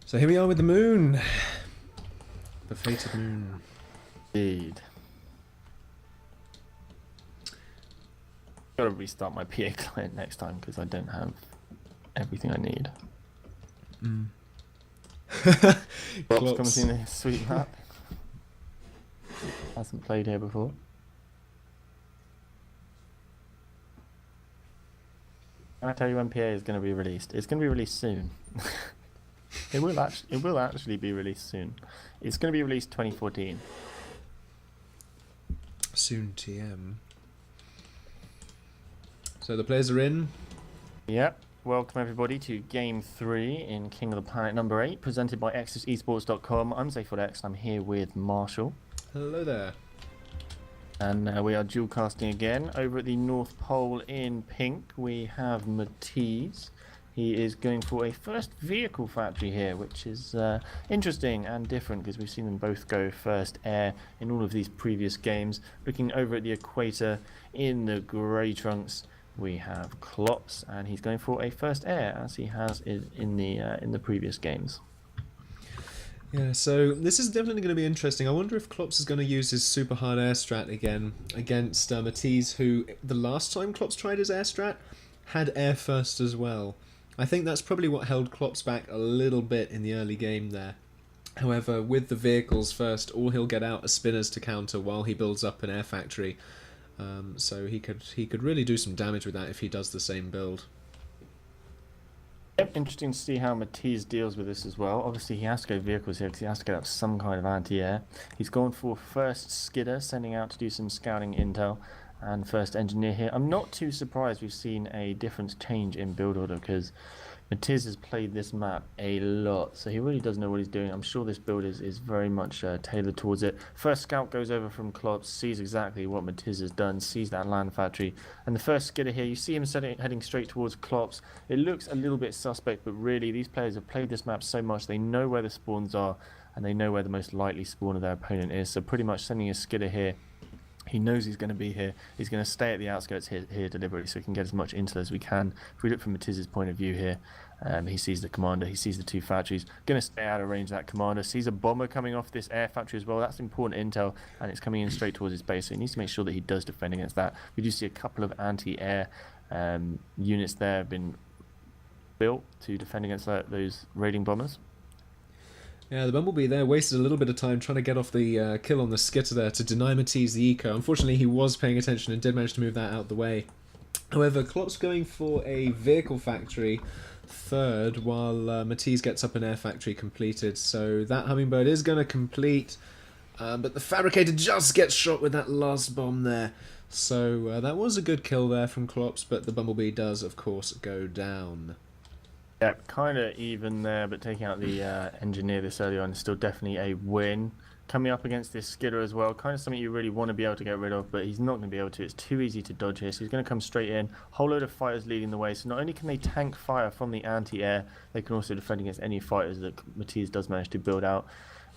So here we are with the moon. The fated moon. Indeed. Gotta restart my PA client next time because I don't have everything I need. Clopse comes in a sweet map. Hasn't played here before. Can I tell you when PA is going to be released? It's going to be released soon. It will actually be released soon. It's going to be released 2014. Soon TM. So the players are in. Yep. Welcome everybody to Game 3 in King of the Planet number 8, presented by ExodusEsports.com. I'm ZaphodX. I'm here with Marshall. Hello there. And we are dual casting again. Over at the North Pole in pink, we have Matiz. He is going for a first vehicle factory here, which is interesting and different because we've seen them both go first air in all of these previous games. Looking over at the equator in the grey trunks, we have Clopse, and he's going for a first air as he has in the previous games. Yeah, so this is definitely going to be interesting. I wonder if Clopse is going to use his super hard air strat again against Matiz, who the last time Clopse tried his air strat had air first as well. I think that's probably what held Clopse back a little bit in the early game there. However, with the vehicles first, all he'll get out are spinners to counter while he builds up an air factory. So he could really do some damage with that if he does the same build. Yep, interesting to see how Matiz deals with this as well. Obviously, he has to go vehicles here because he has to get up some kind of anti-air. He's gone for first skidder, sending out to do some scouting intel, and first engineer here. I'm not too surprised we've seen a different change in build order because Matiz has played this map a lot, so he really does know what he's doing. I'm sure this build is very much tailored towards it. First scout goes over from Clopse, sees exactly what Matiz has done, sees that land factory, and the first skidder here, you see him heading straight towards Clopse. It looks a little bit suspect, but really these players have played this map so much, they know where the spawns are, and they know where the most likely spawn of their opponent is, so pretty much sending a skidder here. He knows he's going to be here. He's going to stay at the outskirts here deliberately so he can get as much intel as we can. If we look from Matiz's point of view here, he sees the commander, he sees the two factories. Going to stay out of range of that commander. Sees a bomber coming off this air factory as well. That's important intel, and it's coming in straight towards his base. So he needs to make sure that he does defend against that. We do see a couple of anti-air units there have been built to defend against those raiding bombers. Yeah, the Bumblebee there wasted a little bit of time trying to get off the kill on the skitter there to deny Matiz the eco. Unfortunately, he was paying attention and did manage to move that out the way. However, Clopse going for a vehicle factory third while Matiz gets up an air factory completed. So that Hummingbird is going to complete, but the Fabricator just gets shot with that last bomb there. So that was a good kill there from Clopse, but the Bumblebee does, of course, go down. Yeah, kind of even there, but taking out the engineer this early on is still definitely a win. Coming up against this skidder as well, kind of something you really want to be able to get rid of, but he's not going to be able to. It's too easy to dodge here, so he's going to come straight in. Whole load of fighters leading the way, so not only can they tank fire from the anti-air, they can also defend against any fighters that Matiz does manage to build out.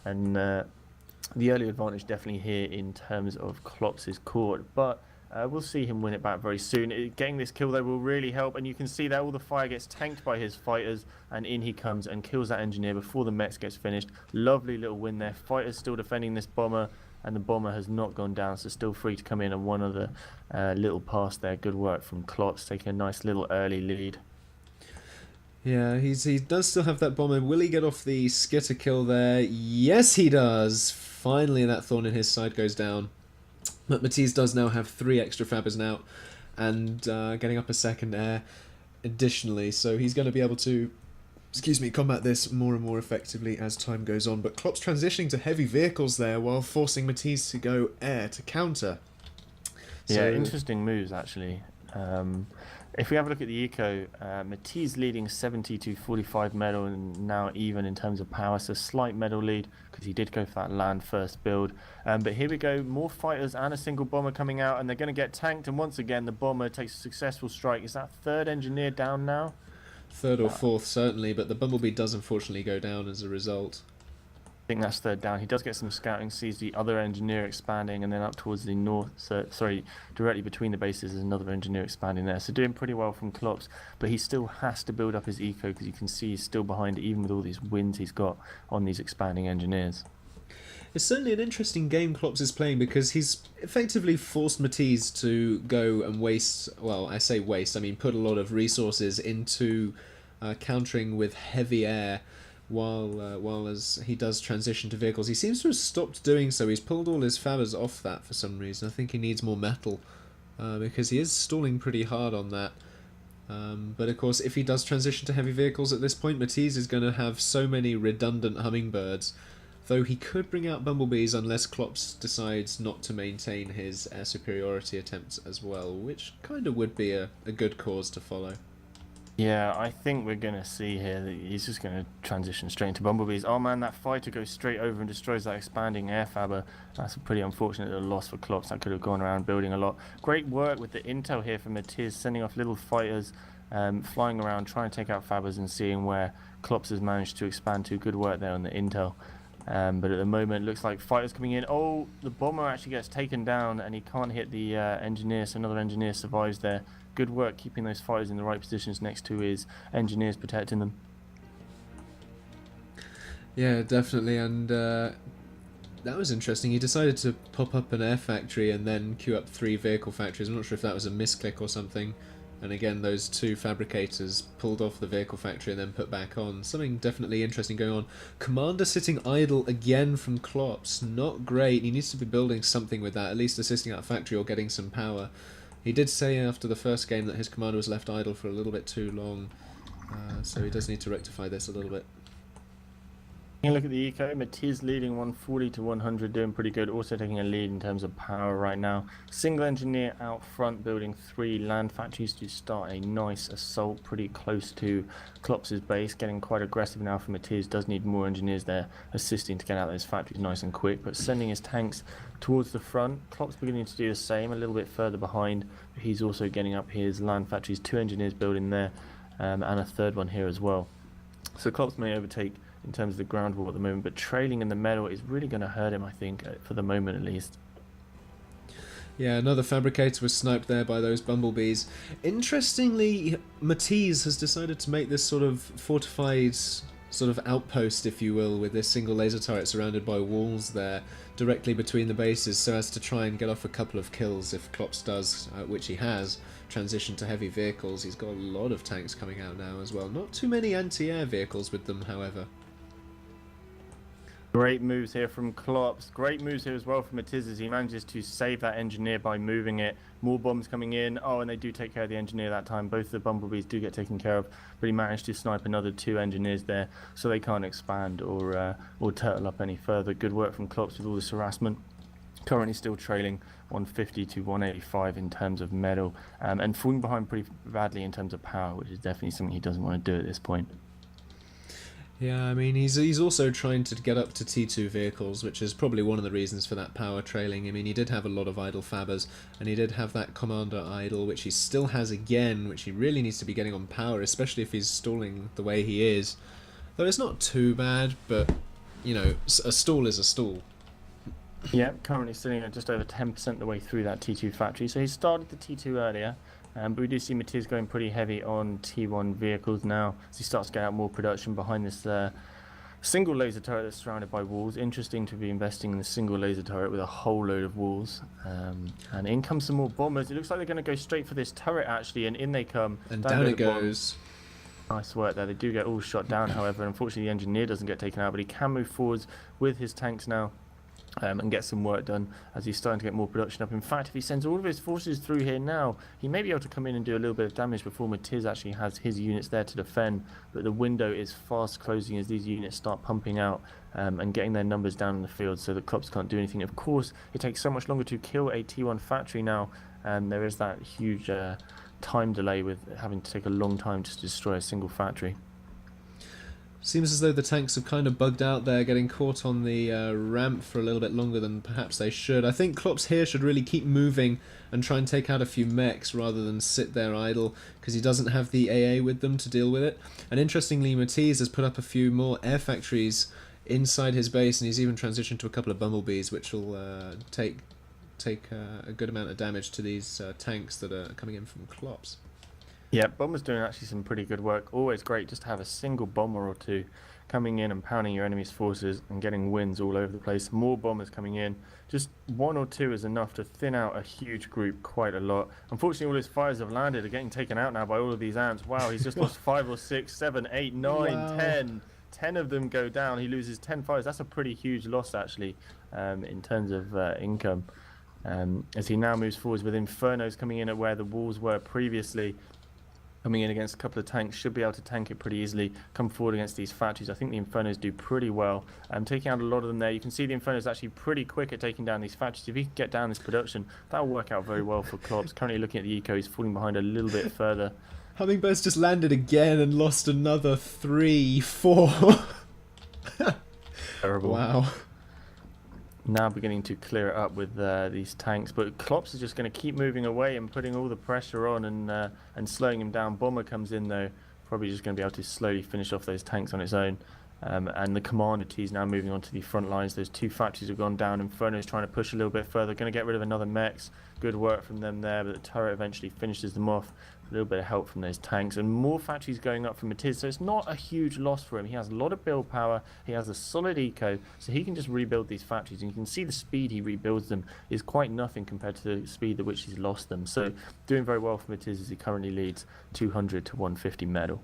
And the early advantage definitely here in terms of Clopse's court, but we'll see him win it back very soon. Getting this kill though will really help, and you can see that all the fire gets tanked by his fighters, and in he comes and kills that engineer before the mech gets finished. Lovely little win there. Fighters still defending this bomber, and the bomber has not gone down, so still free to come in, and one other little pass there. Good work from Clopse, taking a nice little early lead. Yeah, he does still have that bomber. Will he get off the skitter kill there? Yes, he does. Finally, that thorn in his side goes down. But Matiz does now have 3 extra fabbers out and getting up a second air additionally, so he's going to be able to, combat this more and more effectively as time goes on. But Clopse transitioning to heavy vehicles there while forcing Matiz to go air to counter. Yeah, interesting moves actually. If we have a look at the eco, Matiz leading 70 to 45 medal and now even in terms of power, so slight medal lead because he did go for that land first build. But here we go, more fighters and a single bomber coming out, and they're going to get tanked, and once again the bomber takes a successful strike. Is that third engineer down now? Third or fourth certainly, but the Bumblebee does unfortunately go down as a result. think that's third down. He does get some scouting, sees the other engineer expanding, and then up towards the north, sorry, directly between the bases is another engineer expanding there. So doing pretty well from Clopse, but he still has to build up his eco because you can see he's still behind, even with all these wins he's got on these expanding engineers. It's certainly an interesting game Clopse is playing because he's effectively forced Matiz to go and waste, well, I say waste, I mean put a lot of resources into countering with heavy air while as he does transition to vehicles. He seems to have stopped doing so. He's pulled all his fabbers off that for some reason. I think he needs more metal because he is stalling pretty hard on that. But of course, if he does transition to heavy vehicles at this point, Matiz is going to have so many redundant hummingbirds. Though he could bring out bumblebees unless Clopse decides not to maintain his air superiority attempts as well, which kind of would be a good cause to follow. Yeah, I think we're going to see here that he's just going to transition straight into bumblebees. Oh man, that fighter goes straight over and destroys that expanding air fabber. That's a pretty unfortunate little loss for Clopse. That could have gone around building a lot. Great work with the intel here from Matiz, sending off little fighters, flying around, trying to take out fabbers and seeing where Clopse has managed to expand to. Good work there on the intel. But at the moment, looks like fighters coming in. Oh, the bomber actually gets taken down and he can't hit the engineer, so another engineer survives there. Good work keeping those fighters in the right positions next to his engineers, protecting them. Yeah, definitely, and that was interesting. He decided to pop up an air factory and then queue up 3 vehicle factories. I'm not sure if that was a misclick or something. And again, those 2 fabricators pulled off the vehicle factory and then put back on. Something definitely interesting going on. Commander sitting idle again from Clopse. Not great. He needs to be building something with that, at least assisting out a factory or getting some power. He did say after the first game that his commander was left idle for a little bit too long. So he does need to rectify this a little bit. Taking a look at the eco, Matiz leading 140 to 100, doing pretty good. Also taking a lead in terms of power right now. Single engineer out front, building 3 land factories to start a nice assault pretty close to Clopse's base. Getting quite aggressive now for Matiz. Does need more engineers there assisting to get out those factories nice and quick. But sending his tanks towards the front. Clopse beginning to do the same, a little bit further behind. But he's also getting up his land factories. 2 engineers building there and a third one here as well. So Clopse may overtake in terms of the ground war at the moment, but trailing in the metal is really going to hurt him, I think, for the moment at least. Yeah, another fabricator was sniped there by those bumblebees. Interestingly, Matiz has decided to make this sort of fortified sort of outpost, if you will, with this single laser turret surrounded by walls there, directly between the bases, so as to try and get off a couple of kills if Clopse does, which he has, transition to heavy vehicles. He's got a lot of tanks coming out now as well. Not too many anti-air vehicles with them, however. Great moves here from Clopse. Great moves here as well from Matiz as he manages to save that engineer by moving it. More bombs coming in. Oh, and they do take care of the engineer that time. Both the bumblebees do get taken care of, but he managed to snipe another 2 engineers there, so they can't expand or turtle up any further. Good work from Clopse with all this harassment. Currently still trailing 150 to 185 in terms of medal, and falling behind pretty badly in terms of power, which is definitely something he doesn't want to do at this point. Yeah, I mean, he's also trying to get up to T2 vehicles, which is probably one of the reasons for that power trailing. I mean, he did have a lot of idle fabbers, and he did have that commander idle, which he still has again, which he really needs to be getting on power, especially if he's stalling the way he is. Though it's not too bad, but, you know, a stall is a stall. Yeah, currently sitting at just over 10% the way through that T2 factory. So he started the T2 earlier, but we do see Matiz going pretty heavy on T1 vehicles now as he starts to get out more production behind this single laser turret that's surrounded by walls. Interesting to be investing in the single laser turret with a whole load of walls. And in comes some more bombers. It looks like they're going to go straight for this turret actually, and in they come. And down it goes. Nice work there. They do get all shot down, however. Unfortunately, the engineer doesn't get taken out, but he can move forwards with his tanks now. And get some work done as he's starting to get more production up. In fact, if he sends all of his forces through here now, he may be able to come in and do a little bit of damage before Matiz actually has his units there to defend. But the window is fast closing as these units start pumping out and getting their numbers down in the field so that Clopse can't do anything. Of course, it takes so much longer to kill a T1 factory now, and there is that huge time delay with having to take a long time just to destroy a single factory. Seems as though the tanks have kind of bugged out there, getting caught on the ramp for a little bit longer than perhaps they should. I think Clopse here should really keep moving and try and take out a few mechs rather than sit there idle, because he doesn't have the AA with them to deal with it. And interestingly, Matiz has put up a few more air factories inside his base, and he's even transitioned to a couple of bumblebees, which will take a good amount of damage to these tanks that are coming in from Clopse. Yeah, Bomber's doing actually some pretty good work. Always great just to have a single bomber or two coming in and pounding your enemy's forces and getting wins all over the place. More bombers coming in. Just one or two is enough to thin out a huge group quite a lot. Unfortunately, all his fires have landed, are getting taken out now by all of these ants. Wow, he's just lost 5 or 6, 7, 8, 9, Wow. 10. 10 of them go down. He loses 10 fires. That's a pretty huge loss, actually, in terms of income. As he now moves forwards with Infernos coming in at where the walls were previously. Coming in against a couple of tanks, should be able to tank it pretty easily. Come forward against these factories. I think the Infernos do pretty well. Taking out a lot of them there. You can see the Infernos actually pretty quick at taking down these factories. If he can get down this production, that'll work out very well for Clopse. Currently looking at the eco, he's falling behind a little bit further. Hummingbirds just landed again and lost another 3, 4. Terrible. Wow. Now beginning to clear it up with these tanks, but Clopse is just going to keep moving away and putting all the pressure on and slowing him down. Bomber comes in though, probably just going to be able to slowly finish off those tanks on its own. And the commander T is now moving on to the front lines. Those 2 factories have gone down. Inferno is trying to push a little bit further. Going to get rid of another mechs. Good work from them there, but the turret eventually finishes them off. A little bit of help from those tanks. And more factories going up from Matiz, so it's not a huge loss for him. He has a lot of build power. He has a solid eco, so he can just rebuild these factories. And you can see the speed he rebuilds them is quite nothing compared to the speed at which he's lost them. So doing very well for Matiz as he currently leads 200 to 150 medal.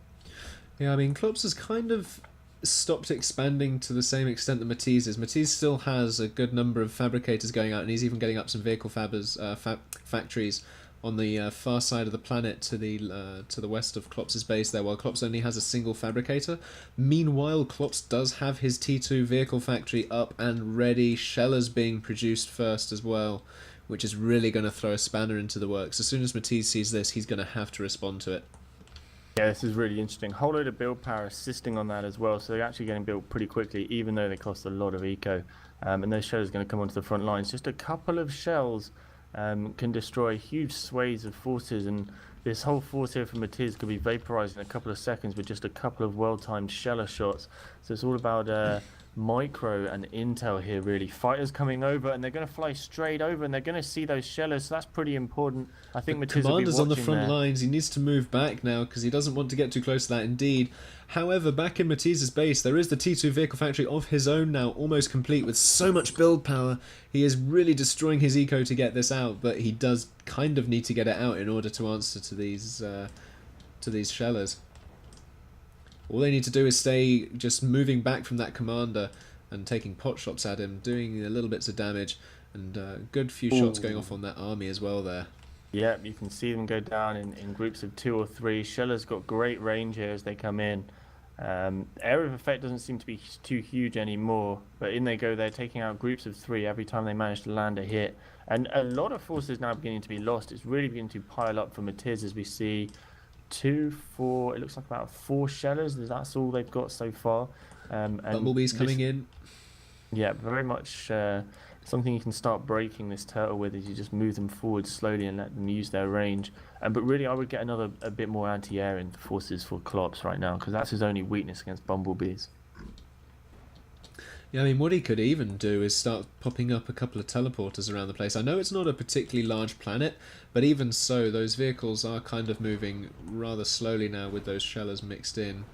Yeah, I mean, Clopse has kind of stopped expanding to the same extent that Matiz is. Matiz still has a good number of fabricators going out, and he's even getting up some vehicle factories on the far side of the planet to the west of Clopse's base there, while Clopse only has a single fabricator. Meanwhile, Clopse does have his T2 vehicle factory up and ready. Shellers being produced first as well, which is really going to throw a spanner into the works. As soon as Matiz sees this, he's going to have to respond to it. Yeah, this is really interesting. Whole load of build power assisting on that as well, so they're actually getting built pretty quickly, even though they cost a lot of eco. And those shells are going to come onto the front lines. Just a couple of shells can destroy huge swathes of forces, and this whole force here from Matiz could be vaporized in a couple of seconds with just a couple of well-timed sheller shots. So it's all about micro and intel here, really. Fighters coming over, and they're going to fly straight over, and they're going to see those shellers, so that's pretty important. I think Matiz will be Commander's on the watching front there. lines. He needs to move back now because he doesn't want to get too close to that indeed. However, back in Matiz's base, there is the T2 vehicle factory of his own now, almost complete with so much build power. He is really destroying his eco to get this out, but he does kind of need to get it out in order to answer to these shellers. All they need to do is stay just moving back from that commander and taking pot shots at him, doing little bits of damage, and a good few shots going off on that army as well there. Yeah, you can see them go down in groups of 2 or 3. Sheller's got great range here as they come in. Area of effect doesn't seem to be too huge anymore, but in they go. They're taking out groups of 3 every time they manage to land a hit. And a lot of forces now beginning to be lost. It's really beginning to pile up for Matiz as we see 2, 4, it looks like about 4 shellers. That's all they've got so far. And Bumblebees coming in. Yeah, very much something you can start breaking this turtle with is you just move them forward slowly and let them use their range. But really, I would get a bit more anti-air in forces for Clopse right now, because that's his only weakness against bumblebees. Yeah, I mean, what he could even do is start popping up a couple of teleporters around the place. I know it's not a particularly large planet, but even so, those vehicles are kind of moving rather slowly now with those shellers mixed in.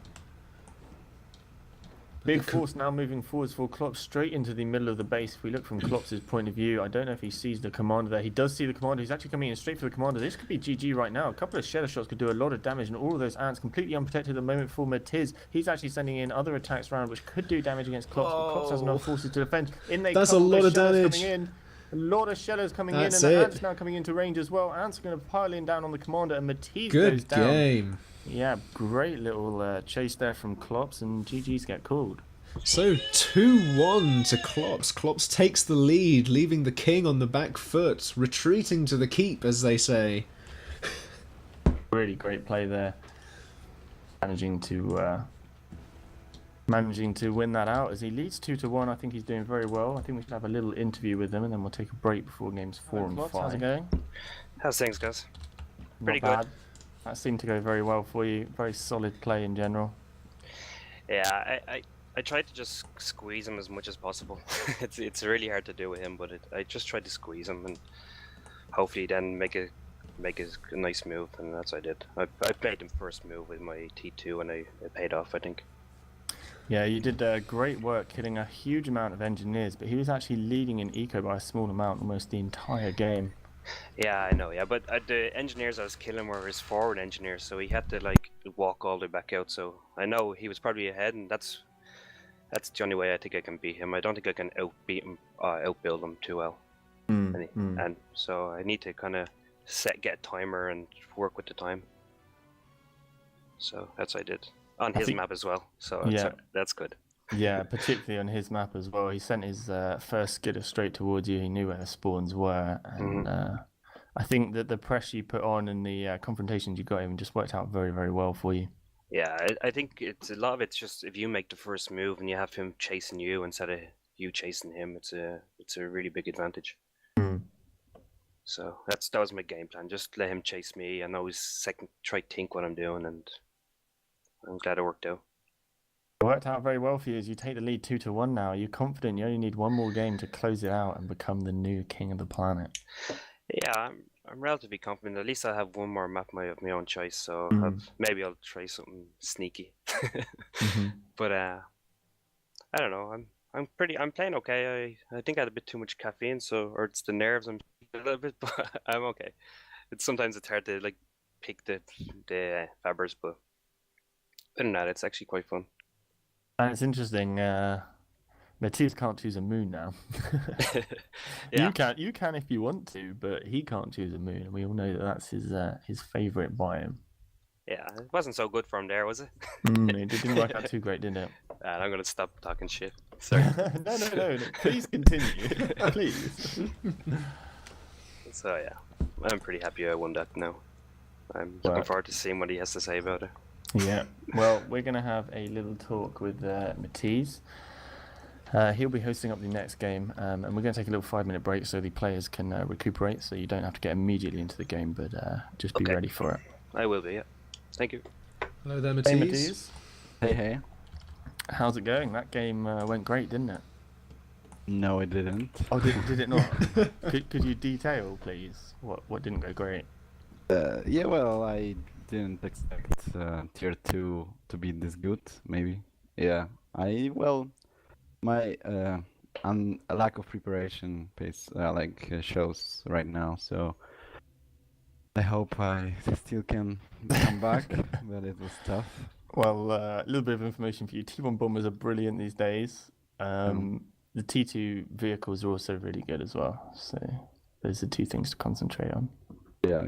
Big force now moving forwards for Clopse straight into the middle of the base. If we look from Clopse's point of view, I don't know if he sees the commander there. He does see the commander. He's actually coming in straight for the commander. This could be GG right now. A couple of sheller shots could do a lot of damage, and all of those ants completely unprotected at the moment for Matiz. He's actually sending in other attacks around, which could do damage against Clopse, but Clopse has enough forces to defend. In they That's come, a lot of shellers damage. coming in. A lot of shellers coming That's in, and the it. ants now coming into range as well. Ants are going to pile in down on the commander, and Matiz goes Good down. game. Yeah, great little chase there from Clopse, and GG's get called. So 2-1 to Clopse. Clopse takes the lead, leaving the king on the back foot, retreating to the keep, as they say. Really great play there. Managing to win that out as he leads 2-1. I think he's doing very well. I think we should have a little interview with him, and then we'll take a break before games 4 and 5. How's it going? How's things, guys? Not Pretty bad. good. That seemed to go very well for you. Very solid play in general. Yeah, I tried to just squeeze him as much as possible. It's really hard to do with him, but I just tried to squeeze him and hopefully then make a nice move, and that's what I did. I played him first move with my T2 and it paid off, I think. Yeah, you did great work killing a huge amount of engineers, but he was actually leading in eco by a small amount almost the entire game. Yeah, I know, yeah, but the engineers I was killing were his forward engineers, so he had to like walk all the way back out, so I know he was probably ahead, and that's the only way I think I can beat him. I don't think I can outbuild him too well. And so I need to kind of get a timer and work with the time. So that's what I did. On his map as well, so that's good. Yeah, particularly on his map as well. He sent his first skidder straight towards you. He knew where the spawns were, and I think that the pressure you put on and the confrontations you got him just worked out very, very well for you. Yeah, I think it's a lot of it's just if you make the first move and you have him chasing you instead of you chasing him, it's a really big advantage. So that was my game plan. Just let him chase me and always try to think what I'm doing, and I'm glad it worked out. It worked out very well for you as you take the lead 2-1 now. Are you confident you only need one more game to close it out and become the new king of the planet? Yeah, I'm relatively confident. At least I have one more map of my own choice, so maybe I'll try something sneaky. But I don't know. I'm playing okay. I think I had a bit too much caffeine, or it's the nerves. I'm a little bit, but I'm okay. Sometimes it's hard to like pick the fabbers, but other than that, it's actually quite fun. And it's interesting. Matiz can't choose a moon now. Yeah. You can if you want to, but he can't choose a moon, and we all know that that's his favorite biome. Yeah, it wasn't so good for him there, was it? It didn't work out too great, did it? I'm gonna stop talking shit. Sorry. No. Please continue. Please. So yeah, I'm pretty happy I won that now. I'm looking forward to seeing what he has to say about it. Yeah. Well, we're gonna have a little talk with Matiz. He'll be hosting up the next game, and we're going to take a little 5-minute break so the players can recuperate, so you don't have to get immediately into the game, but just be ready for it. I will be, yeah. Thank you. Hello there, Matiz. Hey, Matiz. Hey. How's it going? That game went great, didn't it? No, it didn't. Oh, did it not? could you detail, please, what didn't go great? Yeah, well, I didn't expect tier 2 to be this good, maybe. Yeah, my lack of preparation shows right now, so I hope I still can come back, but it was tough. Well, a little bit of information for you. T1 bombers are brilliant these days. The T2 vehicles are also really good as well, so those are two things to concentrate on. Yeah.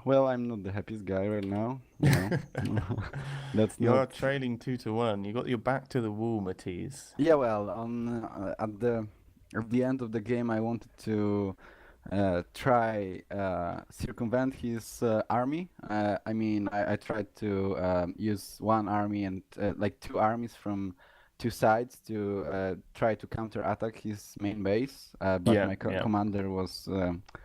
Well, I'm not the happiest guy right now. You're trailing 2-1. You got your back to the wall, Matiz. Yeah, well, at the end of the game, I wanted to try circumvent his army. I tried to use one army and two armies from two sides to try to counter-attack his main base, but my commander was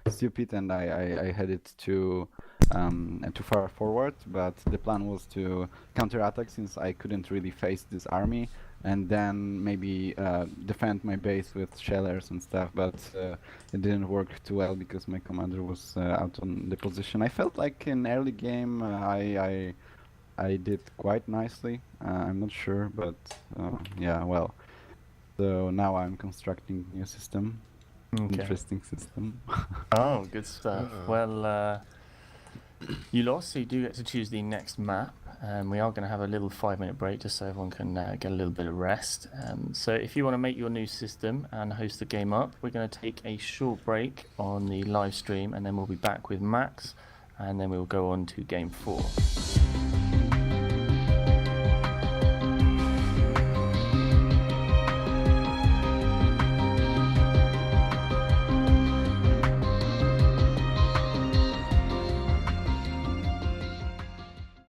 stupid and I had it too far forward, but the plan was to counter-attack since I couldn't really face this army, and then maybe defend my base with shellers and stuff, but it didn't work too well because my commander was out on the position. I felt like in early game I did quite nicely. I'm not sure, but yeah, well. So now I'm constructing new system. Okay. Interesting system. Oh, good stuff. Well, you lost, so you do get to choose the next map. We are going to have a little 5-minute break just so everyone can get a little bit of rest. So if you want to make your new system and host the game up, we're going to take a short break on the live stream, and then we'll be back with Max, and then we'll go on to game 4.